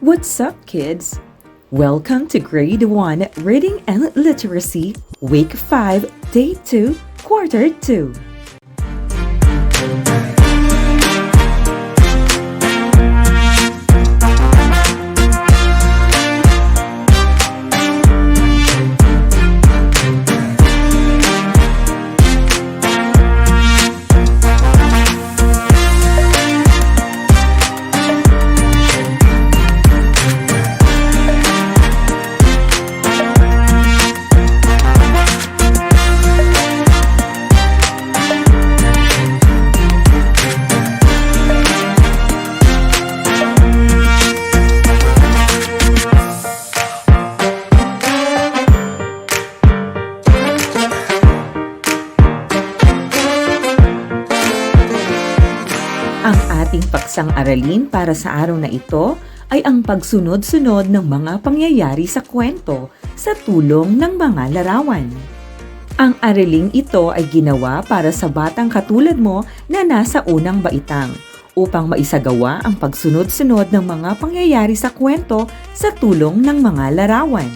What's up, kids? Welcome to Grade 1 Reading and Literacy, Week 5, Day 2, Quarter 2. Ang ating paksang aralin para sa araw na ito ay ang pagsunod-sunod ng mga pangyayari sa kwento sa tulong ng mga larawan. Ang araling ito ay ginawa para sa batang katulad mo na nasa unang baitang upang maisagawa ang pagsunod-sunod ng mga pangyayari sa kwento sa tulong ng mga larawan.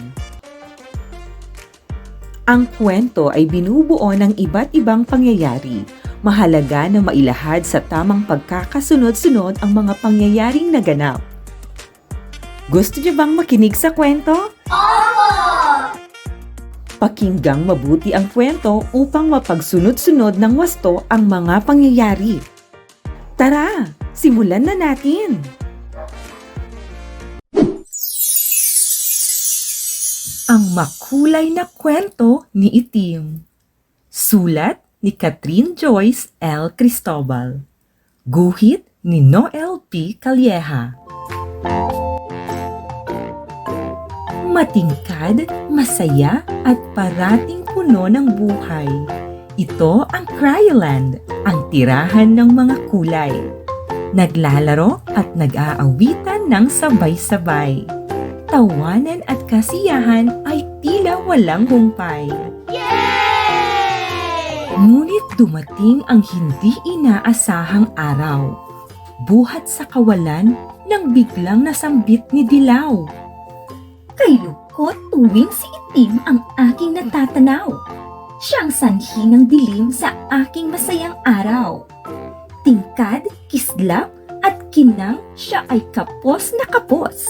Ang kwento ay binubuo ng iba't ibang pangyayari. Mahalaga na mailahad sa tamang pagkakasunod-sunod ang mga pangyayaring naganap. Gusto niyo bang makinig sa kwento? Opo! Pakinggang mabuti ang kwento upang mapagsunod-sunod ng wasto ang mga pangyayari. Tara, simulan na natin! Ang makulay na kwento ni Itim. Sulat ni Catherine Joyce L. Cristobal. Guhit ni Noel P. Calleja. Matingkad, masaya at parating puno ng buhay. Ito ang Cryoland, ang tirahan ng mga kulay. Naglalaro at nag-aawitan ng sabay-sabay. Tawanan at kasiyahan ay tila walang humpay. Ngunit dumating ang hindi inaasahang araw. Buhat sa kawalan nang biglang nasambit ni Dilaw. Kay lukot tuwing si Itim ang aking natatanaw. Siyang sanhi ng dilim sa aking masayang araw. Tingkad, kislap at kinang siya ay kapos na kapos.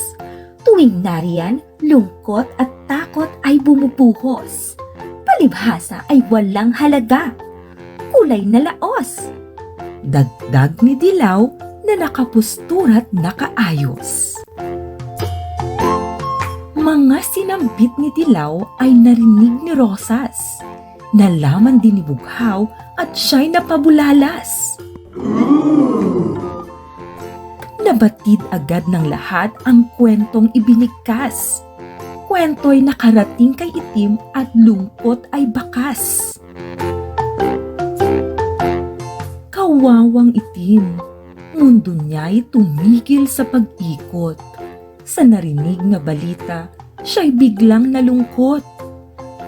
Tuwing nariyan, lungkot at takot ay bumubuhos. Palibhasa ay walang halaga. Kulay na laos. Dagdag ni Dilaw na nakapustura't nakaayos. Mga sinambit ni Dilaw ay narinig ni Rosas. Nalaman din ni Bughaw at siya'y napabulalas. Nabatid agad ng lahat ang kwentong ibinigkas. Kwento'y nakarating kay Itim at lungkot ay bakas. Kawawang Itim, mundo niya'y tumigil sa pag-ikot. Sa narinig na balita, siya'y biglang nalungkot.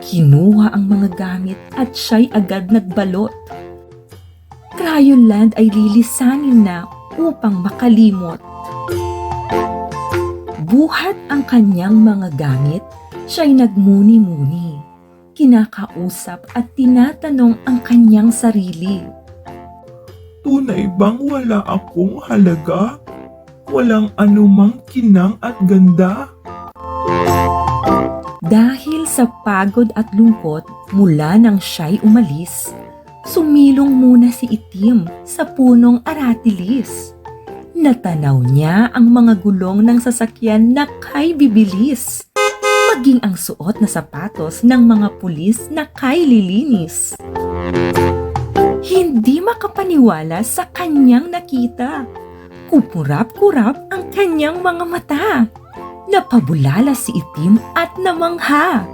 Kinuha ang mga gamit at siya'y agad nagbalot. Cryoland ay lilisanin na upang makalimot. Buhat ang kanyang mga gamit, siya'y nagmuni-muni. Kinakausap at tinatanong ang kanyang sarili. Tunay bang wala akong halaga? Walang anumang kinang at ganda? Dahil sa pagod at lungkot mula nang siya'y umalis, sumilong muna si Itim sa punong aratilis. Natanaw niya ang mga gulong ng sasakyan na kay bibilis, maging ang suot na sapatos ng mga pulis na kay lilinis. Hindi makapaniwala sa kanyang nakita. Kupurap-kurap ang kanyang mga mata. Napabulala si Itim at namangha.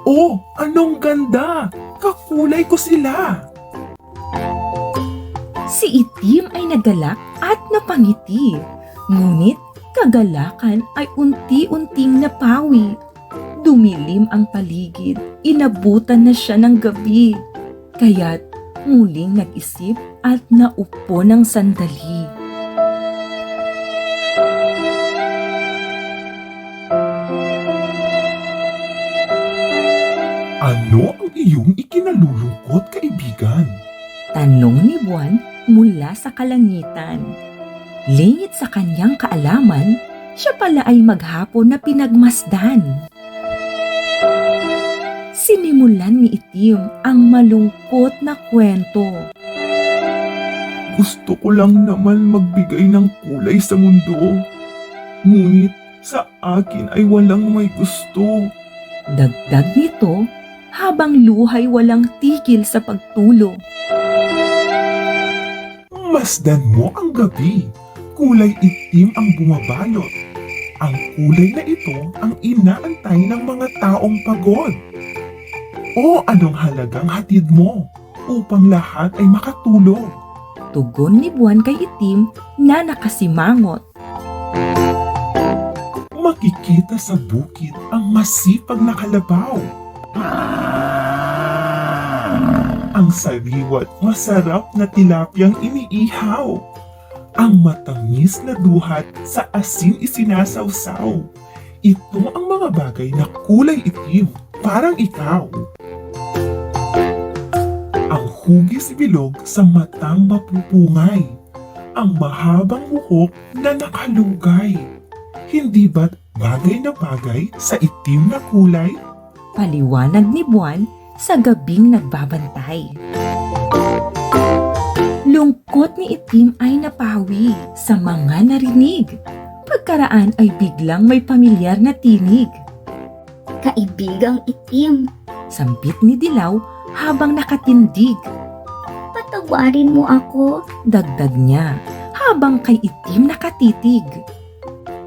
Oh, anong ganda! Kakulay ko sila! Si Itim ay nagalak at napangiti. Ngunit kagalakan ay unti-unting napawi. Dumilim ang paligid, inabutan na siya ng gabi. Kaya't muling nag-isip at naupo ng sandali. Tanong ni Buwan mula sa kalangitan. Lingit sa kanyang kaalaman, siya pala ay maghapon na pinagmasdan. Sinimulan ni Itim ang malungkot na kwento. Gusto ko lang naman magbigay ng kulay sa mundo. Ngunit sa akin ay walang may gusto. Dagdag nito habang luhay walang tigil sa pagtulog. Masdan mo ang gabi. Kulay itim ang bumabalot. Ang kulay na ito ang inaantay ng mga taong pagod. O anong halagang hatid mo upang lahat ay makatulog? Tugon ni Buwan kay Itim na nakasimangot. Makikita sa bukid ang masipag na kalabaw. Ang sariwa't masarap na tilapiyang iniihaw. Ang matamis na duhat sa asin isinasawsaw. Ito ang mga bagay na kulay itim, parang ikaw. Ang hugis bilog sa matang mapupungay. Ang mahabang buhok na nakalugay. Hindi ba't bagay na bagay sa itim na kulay? Paliwanag ni Buwan sa gabing nagbabantay. Lungkot ni Itim ay napawi sa mga narinig. Pagkaraan ay biglang may pamilyar na tinig. Kaibigang Itim, Sambit ni Dilaw habang nakatindig. patawarin mo ako. Dagdag niya habang kay Itim nakatitig.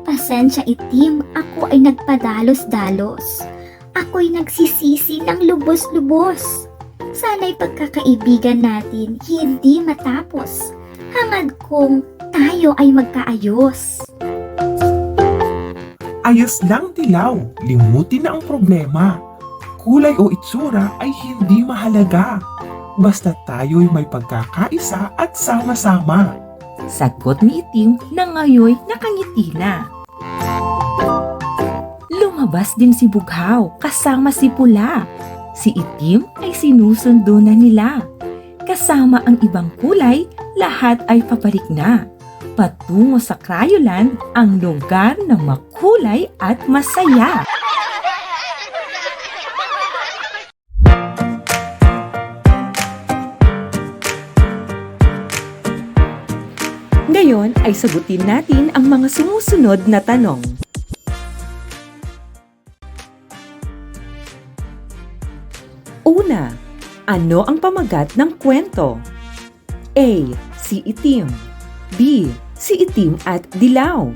Pasensya Itim, ako ay nagpadalos-dalos. Ako'y nagsisisi ng lubos-lubos. Sana'y pagkakaibigan natin hindi matapos. Hangad kong tayo ay magkaayos. Ayos lang dilaw, limutin na ang problema. Kulay o itsura ay hindi mahalaga. Basta tayo'y may pagkakaisa at sama-sama. Sagot ni Itim na ngayoy nakangiti na. Lumabas din si Bughaw kasama si Pula. Si Itim ay sinusundo na nila. Kasama ang ibang kulay, lahat ay pabalik na. Patungo sa Crayoland, ang lugar ng makulay at masaya. Ngayon ay sagutin natin ang mga sumusunod na tanong. Una, ano ang pamagat ng kwento? A. Si Itim. B. Si Itim at Dilaw.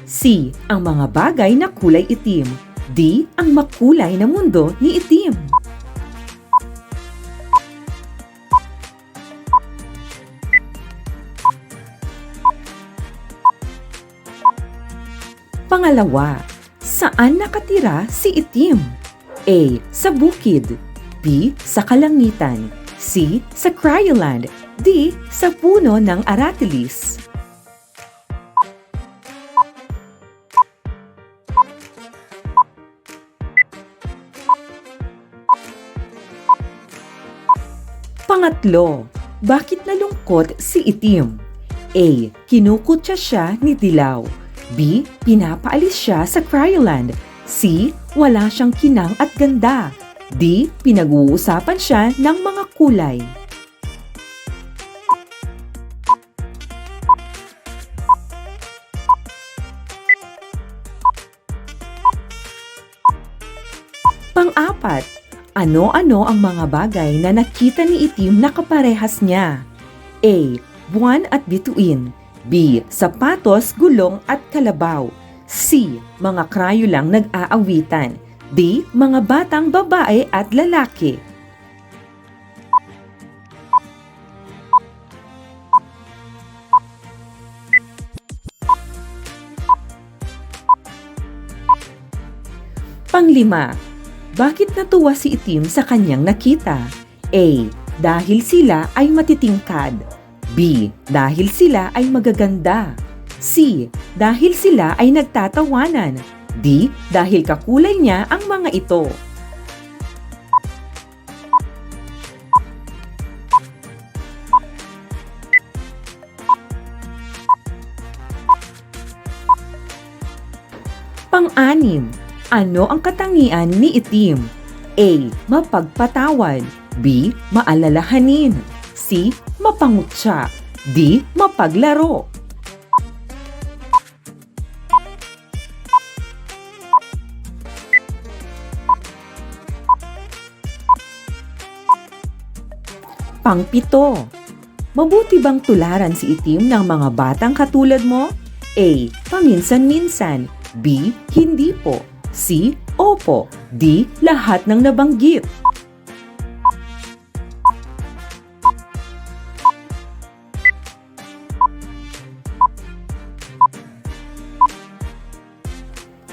C. Ang mga bagay na kulay itim. D. Ang makulay na mundo ni Itim. Pangalawa, saan nakatira si Itim? A. Sa bukid. B. Sa kalangitan. C. Sa Crayoland. D. Sa puno ng aratilis. Pangatlo, bakit nalungkot si Itim? A. Kinukutya siya ni Dilaw. B. Pinapaalis siya sa Crayoland. C. Wala siyang kinang at ganda. D. Pinag-uusapan siya ng mga kulay. Pang-apat, ano-ano ang mga bagay na nakita ni Itim na kaparehas niya? A. Buwan at bituin. B. Sapatos, gulong at kalabaw. C. Mga krayo lang nag-aawitan. D. Mga batang babae at lalaki. Panglima, bakit natuwa si Itim sa kanyang nakita? A. Dahil sila ay matitingkad. B. Dahil sila ay magaganda. C. Dahil sila ay nagtatawanan. D. Dahil kakulay niya ang mga ito. Pang-anim, ano ang katangian ni itim? A. Mapagpatawad. B. Maalalahanin. C. Mapangutya. D. Mapaglaro. Pang-pito, mabuti bang tularan si itim ng mga batang katulad mo? A. Paminsan-minsan. B. Hindi po. C. Opo. D. Lahat ng nabanggit.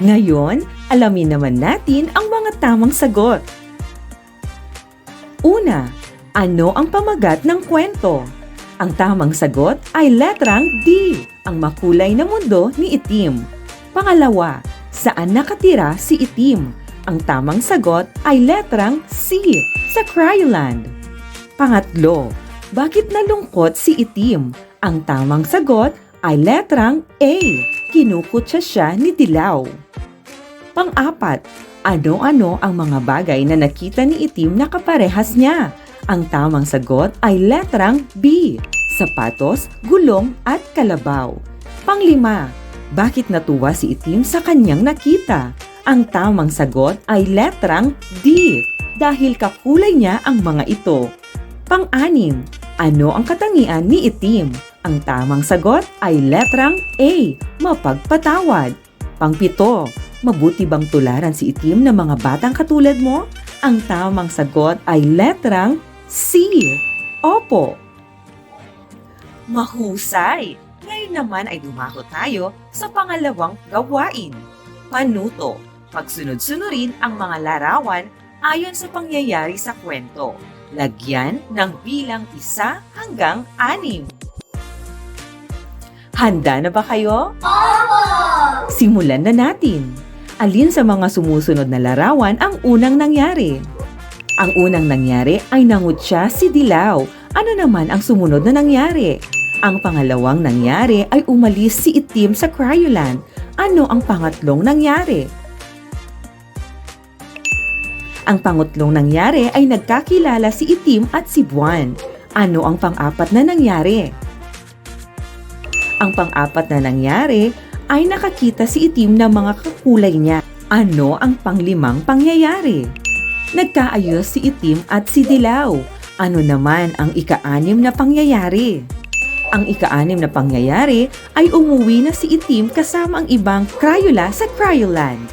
Ngayon, alamin naman natin ang mga tamang sagot. Una, ano ang pamagat ng kwento? Ang tamang sagot ay letrang D, ang makulay na mundo ni itim. Pangalawa, saan nakatira si itim? Ang tamang sagot ay letrang C, sa Cryoland. Pangatlo, bakit nalungkot si itim? Ang tamang sagot ay letrang A, kinukutya siya ni Dilaw. Pang-apat, ano-ano ang mga bagay na nakita ni itim na kaparehas niya? Ang tamang sagot ay letrang B, sapatos, gulong at kalabaw. Panglima, bakit natuwa si itim sa kanyang nakita? Ang tamang sagot ay letrang D, dahil kakulay niya ang mga ito. Pang-anim, ano ang katangian ni itim? Ang tamang sagot ay letrang A, mapagpatawad. Pang-pito, mabuti bang tularan si itim ng mga batang katulad mo? Ang tamang sagot ay letrang C, opo. Mahusay! Ngayon naman ay dumako tayo sa pangalawang gawain. Panuto, pagsunod-sunurin ang mga larawan ayon sa pangyayari sa kwento. Lagyan ng bilang 1 hanggang 6. Handa na ba kayo? Opo! Simulan na natin. Alin sa mga sumusunod na larawan ang unang nangyari? Ang unang nangyari ay nangutya si Dilaw. Ano naman ang sumunod na nangyari? Ang pangalawang nangyari ay umalis si itim sa Cryoland. Ano ang pangatlong nangyari? Ang pangatlong nangyari ay nagkakilala si itim at si Buwan. Ano ang pang-apat na nangyari? Ang pang-apat na nangyari ay nakakita si itim ng mga kakulay niya. Ano ang panglimang pangyayari? Nagkaayos si itim at si Dilaw. Ano naman ang ika-6 na pangyayari? Ang ika-6 na pangyayari ay umuwi na si itim kasama ang ibang Crayola sa Cryoland.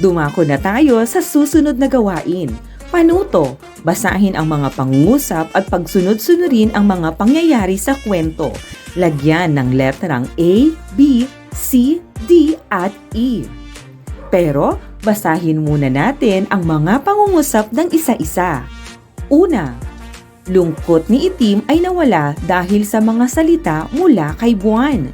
Dumako na tayo sa susunod na gawain. Panuto, basahin ang mga pangungusap at pagsunod-sunurin ang mga pangyayari sa kwento. Lagyan ng letrang A, B, C, D at E. Pero, basahin muna natin ang mga pangungusap ng isa-isa. Una, lungkot ni itim ay nawala dahil sa mga salita mula kay Buwan.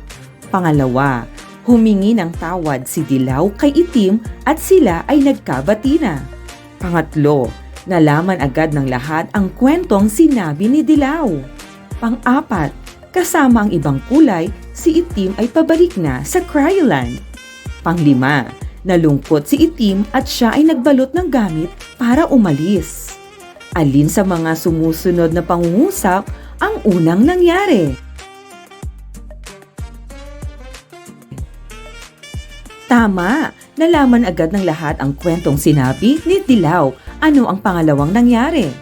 Pangalawa, humingi ng tawad si Dilaw kay itim at sila ay nagkabati na. Pangatlo, nalaman agad ng lahat ang kwentong sinabi ni Dilaw. Pang-apat, kasama ang ibang kulay, si itim ay pabalik na sa Cryoland. Panglima, nalungkot si itim at siya ay nagbalot ng gamit para umalis. Alin sa mga sumusunod na pangungusap ang unang nangyari? Tama! Nalaman agad ng lahat ang kwentong sinabi ni Dilaw. Ano ang pangalawang nangyari?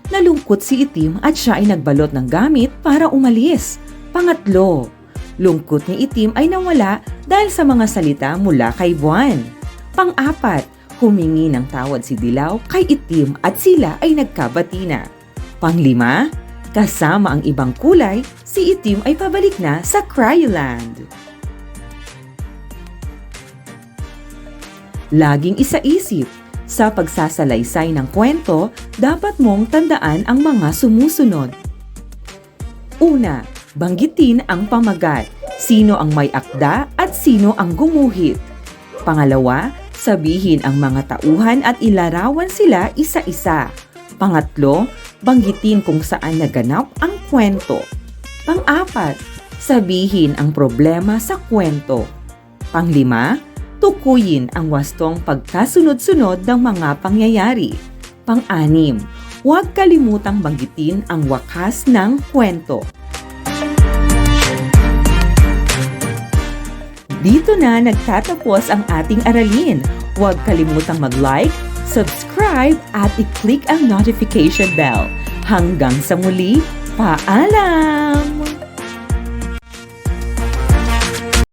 Nalungkot si itim at siya ay nagbalot ng gamit para umalis. Pangatlo, lungkot ni itim ay nawala dahil sa mga salita mula kay Buwan. Pang-apat, humingi ng tawad si Dilaw kay itim at sila ay nagkabati na. Panglima, kasama ang ibang kulay, si itim ay pabalik na sa Cryoland. Laging isaisip, sa pagsasalaysay ng kwento, dapat mong tandaan ang mga sumusunod. Una, banggitin ang pamagat. Sino ang may akda at sino ang gumuhit. Pangalawa, sabihin ang mga tauhan at ilarawan sila isa-isa. Pangatlo, banggitin kung saan naganap ang kwento. Pang-apat, sabihin ang problema sa kwento. Panglima, tukuyin ang wastong pagkasunod-sunod ng mga pangyayari. Pang-anim, huwag kalimutang banggitin ang wakas ng kwento. Dito na nagtatapos ang ating aralin. Huwag kalimutang mag-like, subscribe at i-click ang notification bell. Hanggang sa muli, paalam!